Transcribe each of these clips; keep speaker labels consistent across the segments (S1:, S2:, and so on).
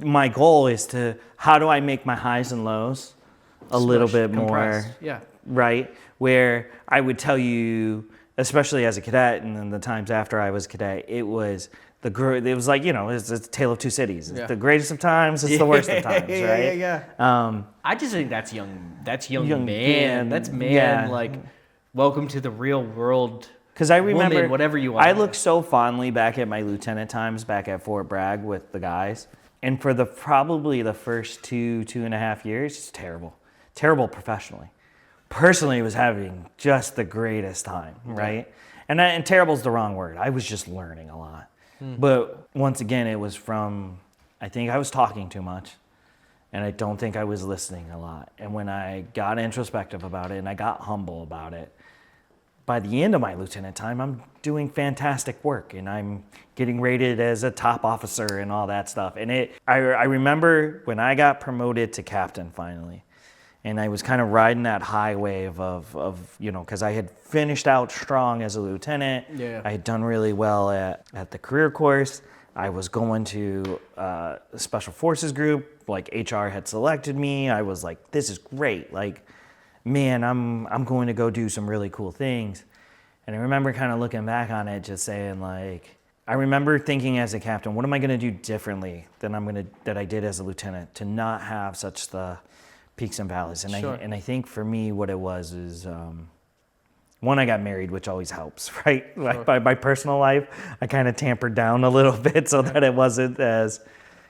S1: my goal is to, how do I make my highs and lows a little bit more, right? Where I would tell you, especially as a cadet and then the times after I was a cadet, it was like, it's a tale of two cities. It's the greatest of times, it's the worst of times, right?
S2: I just think that's young
S1: Young
S2: man. That's man, like, welcome to the real world.
S1: Because I remember,
S2: woman, whatever you are.
S1: I look so fondly back at my lieutenant times back at Fort Bragg with the guys. And for probably the first 2.5 years, it's terrible professionally. Personally, I was having just the greatest time, right? And terrible is the wrong word. I was just learning a lot. But once again, it was I think I was talking too much, and I don't think I was listening a lot. And when I got introspective about it and I got humble about it, by the end of my lieutenant time, I'm doing fantastic work, and I'm getting rated as a top officer and all that stuff. And I remember when I got promoted to captain finally, and I was kind of riding that high wave of because I had finished out strong as a lieutenant. I had done really well at the career course. I was going to a special forces group, like HR had selected me. I was like, this is great. Like, man, I'm going to go do some really cool things. And I remember kind of looking back on it, just saying, like, I remember thinking as a captain, what am I going to do differently than that I did as a lieutenant to not have such the peaks and valleys? And I think for me, what it was is, one, I got married, which always helps, right? Like my personal life, I kind of tampered down a little bit so that it wasn't as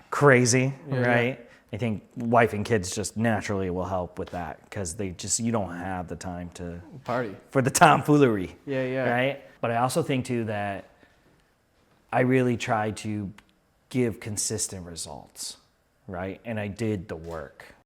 S1: crazy, right? I think wife and kids just naturally will help with that because you don't have the time to
S2: party
S1: for the tomfoolery. Right? But I also think too that I really tried to give consistent results, right? And I did the work.